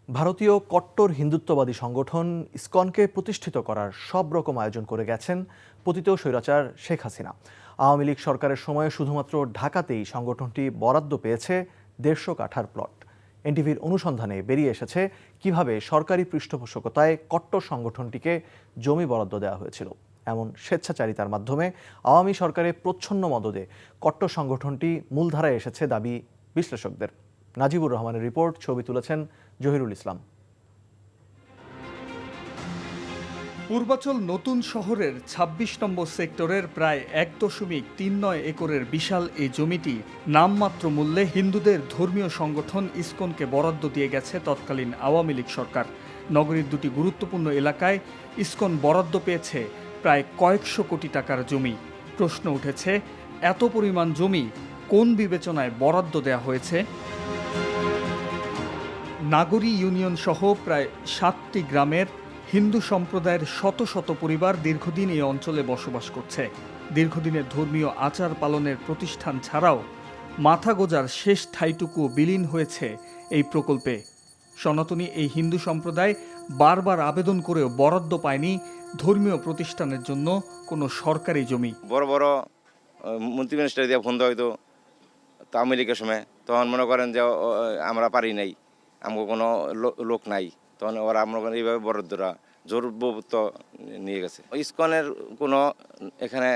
ভারতীয় কট্টর হিন্দুত্ববাদী সংগঠন ইসকনকে প্রতিষ্ঠিত করার সব রকম আয়োজন করে গেছেন পতিত স্বৈরাচার শেখ হাসিনা। আওয়ামী লীগ সরকারের সময়ে শুধুমাত্র ঢাকাতেই সংগঠনটি বরাদ্দ পেয়েছে 150 কাঠার প্লট। এনটিভির অনুসন্ধানে বেরিয়ে এসেছে কিভাবে সরকারি পৃষ্ঠপোষকতায় কট্টর সংগঠনটিকে জমি বরাদ্দ দেওয়া হয়েছিল। এমন স্বেচ্ছাচারিতার মাধ্যমে আওয়ামী সরকারের প্রচ্ছন্ন মদদে কট্টর সংগঠনটি মূলধারায় এসেছে দাবি বিশ্লেষকদের। নাজিবুর রহমানের রিপোর্ট, ছবি তুলেছেন জহিরুল ইসলাম। পূর্বাচল নতুন শহরের ২৬ নম্বর সেক্টরের প্রায় ১.৩৯ একরের বিশাল এই জমিটি নামমাত্র মূল্যে হিন্দুদের ধর্মীয় সংগঠন ইসকনকে বরাদ্দ দিয়ে গেছে তৎকালীন আওয়ামী লীগ সরকার। নগরীর দুটি গুরুত্বপূর্ণ এলাকায় ইসকন বরাদ্দ পেয়েছে প্রায় কয়েকশো কোটি টাকার জমি। প্রশ্ন উঠেছে, এত পরিমাণ জমি কোন বিবেচনায় বরাদ্দ দেওয়া হয়েছে? নাগরী ইউনিয়ন সহ প্রায় ৭টি গ্রামের হিন্দু সম্প্রদায়ের শত শত পরিবার দীর্ঘদিন এই অঞ্চলে বসবাস করছে। দীর্ঘদিনের ধর্মীয় আচার পালনের প্রতিষ্ঠান ছাড়াও মাথা গোজার শেষ ঠাঁইটুকু বিলীন হয়েছে এই প্রকল্পে। সনাতনী এই হিন্দু সম্প্রদায় বারবার আবেদন করেও বরাদ্দ পায়নি ধর্মীয় প্রতিষ্ঠানের জন্য কোনো সরকারি জমি। বড় বড় মন্ত্রী মিনিস্টার দিয়ে ফোন দেওয়া হয়তো আওয়ামী লীগের সময়, তখন মনে করেন যে আমরা পারি নাই, আমাকে কোনো লোক নাই, তখন ওরা আমরা এইভাবে বরাদ্দরা জোরবুত্ত নিয়ে গেছে। ইসকনের কোনো এখানে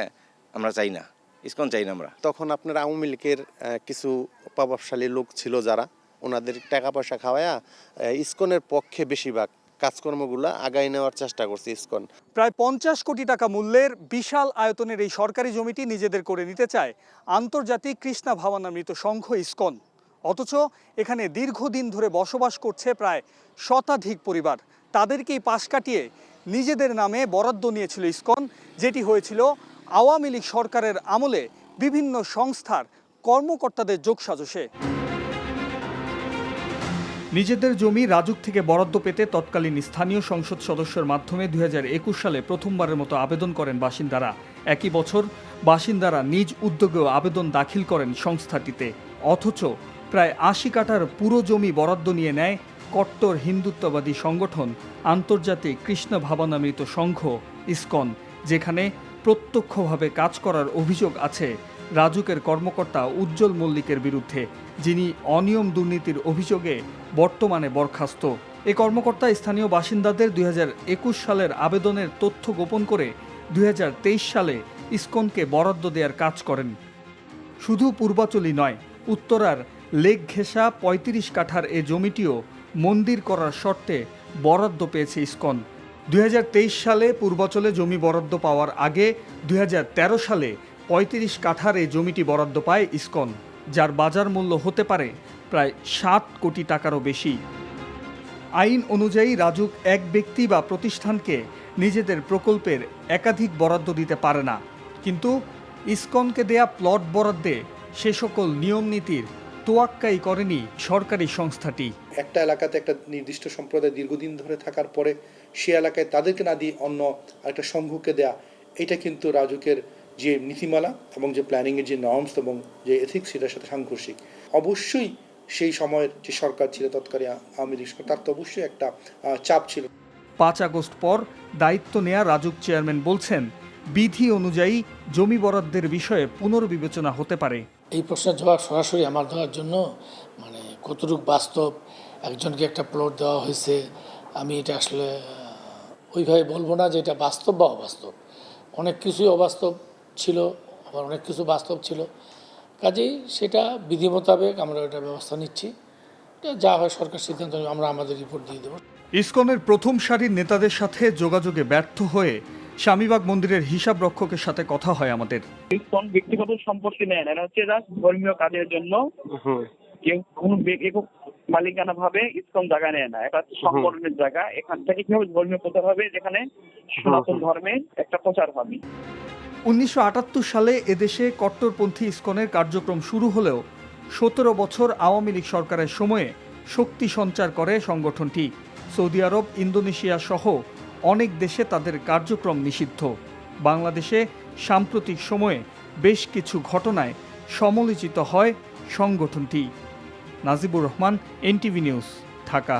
আমরা চাই না, ইসকন চাই না আমরা। তখন আপনার আওয়ামী লীগের কিছু প্রভাবশালী লোক ছিল যারা ওনাদের টাকা পয়সা খাওয়ায়া ইসকনের পক্ষে বেশিরভাগ কাজকর্মগুলো আগায় নেওয়ার চেষ্টা করছে ইসকন। প্রায় ৫০ কোটি টাকা মূল্যের বিশাল আয়তনের এই সরকারি জমিটি নিজেদের করে নিতে চায় আন্তর্জাতিক কৃষ্ণা ভাবনামৃত সংঘ ইসকন। অথচ এখানে দীর্ঘদিন ধরে বসবাস করছে প্রায় শতাধিক পরিবার। তাদেরকেই পাশ কাটিয়ে নিজেদের নামে বরাদ্দ নিয়েছিল ইসকন, যেটি হয়েছিল আওয়ামী লীগ সরকারের আমলে বিভিন্ন সংস্থার কর্মকর্তাদের যোগসাজশে। নিজেদের জমি রাজুক থেকে বরাদ্দ পেতে তৎকালীন স্থানীয় সংসদ সদস্যের মাধ্যমে ২০২১ সালে প্রথমবারের মতো আবেদন করেন বাসিন্দারা। একই বছর বাসিন্দারা নিজ উদ্যোগেও আবেদন দাখিল করেন সংস্থাটিতে। অথচ প্রায় ৮০ কাঠার পুরো জমি বরাদ্দ নিয়ে নেয় কট্টর হিন্দুত্ববাদী সংগঠন আন্তর্জাতিক কৃষ্ণ ভাবনামৃত সংঘ ইসকন, যেখানে প্রত্যক্ষভাবে কাজ করার অভিযোগ আছে রাজুকের কর্মকর্তা উজ্জ্বল মল্লিকের বিরুদ্ধে, যিনি অনিয়ম দুর্নীতির অভিযোগে বর্তমানে বরখাস্ত। এ কর্মকর্তা স্থানীয় বাসিন্দাদের ২০২১ সালের আবেদনের তথ্য গোপন করে ২০২৩ সালে ইসকনকে বরাদ্দ দেওয়ার কাজ করেন। শুধু পূর্বাচলই নয়, উত্তরার লেক ঘেঁষা ৩৫ কাঠার এ জমিটিও মন্দির করার শর্তে বরাদ্দ পেয়েছে ইসকন। ২০২৩ সালে পূর্বাচলে জমি বরাদ্দ পাওয়ার আগে ২০১৩ সালে ৩৫ কাঠার এই জমিটি বরাদ্দ পায় ইসকন, যার বাজার মূল্য হতে পারে প্রায় ৭ কোটি টাকারও বেশি। আইন অনুযায়ী রাজুক এক ব্যক্তি বা প্রতিষ্ঠানকে নিজেদের প্রকল্পের একাধিক বরাদ্দ দিতে পারে না, কিন্তু ইসকনকে দেয়া প্লট বরাদ্দে সে সকল নিয়ম নীতির তোয়াক্কাই করেনি সরকারি সংস্থাটি। একটা এলাকাতে একটা নির্দিষ্ট সম্প্রদায় দীর্ঘদিন ধরে থাকার পরে সে এলাকায় তাদেরকে না দিয়ে অন্য একটা সংঘকে দেয়া, এটা কিন্তু রাজুকের যে নীতিমালা এবং যে প্ল্যানিংয়ের যে নর্মস এবং যে এথিক্স, সেটার সাথে সাংঘর্ষিক। অবশ্যই সেই সময়ের যে সরকার ছিল তৎকালীন আওয়ামী লীগ সরকার, তার তো অবশ্যই একটা চাপ ছিল। ৫ আগস্ট পর দায়িত্ব নেয়া রাজুক চেয়ারম্যান বলছেন, বিধি অনুযায়ী জমি বরাদ্দের বিষয়ে পুনর্বিবেচনা হতে পারে। এই প্রশ্নের জবাব সরাসরি আমার দেওয়ার জন্য কতটুকু বাস্তব, একজনকে একটা প্লট দেওয়া হয়েছে, আমি এটা আসলে ওইভাবে বলবো না যে এটা বাস্তব বা অবাস্তব। অনেক কিছুই অবাস্তব ছিল, আবার অনেক কিছু বাস্তব ছিল। কাজেই সেটা বিধি মোতাবেক আমরা এটা ব্যবস্থা নিচ্ছি। যা হয় সরকার সিদ্ধান্ত, আমরা আমাদের রিপোর্ট দিয়ে দেবো। ইসকনের প্রথম সারির নেতাদের সাথে যোগাযোগে ব্যর্থ হয়ে স্বামীবাগ মন্দিরের হিসাব রক্ষকের সাথে কথা হয় আমাদের। ইসকন ব্যক্তিগত সম্পত্তি নেয় না, এটা হচ্ছে ধর্মীয় কাজের জন্য। কেউ কোনো একক মালিকানা ভাবে ইসকন জায়গা নেয় না, এটা সংগঠনের জায়গা। এখান থেকে কিভাবে ধর্মীয় প্রচার হবে, যেখানে সনাতন ধর্মের একটা প্রচার হবে। ১৯৭৮ সালে এদেশে কট্টরপন্থী ইসকনের কার্যক্রম শুরু হলেও ১৭ বছর আওয়ামী লীগ সরকারের সময়ে শক্তি সঞ্চার করে সংগঠনটি। সৌদি আরব, ইন্দোনেশিয়া সহ অনেক দেশে তাদের কার্যক্রম নিষিদ্ধ। বাংলাদেশে সাম্প্রতিক সময়ে বেশ কিছু ঘটনায় সমালোচিত হয় সংগঠনটি। Najibur Rahman, NTV news, Dhaka.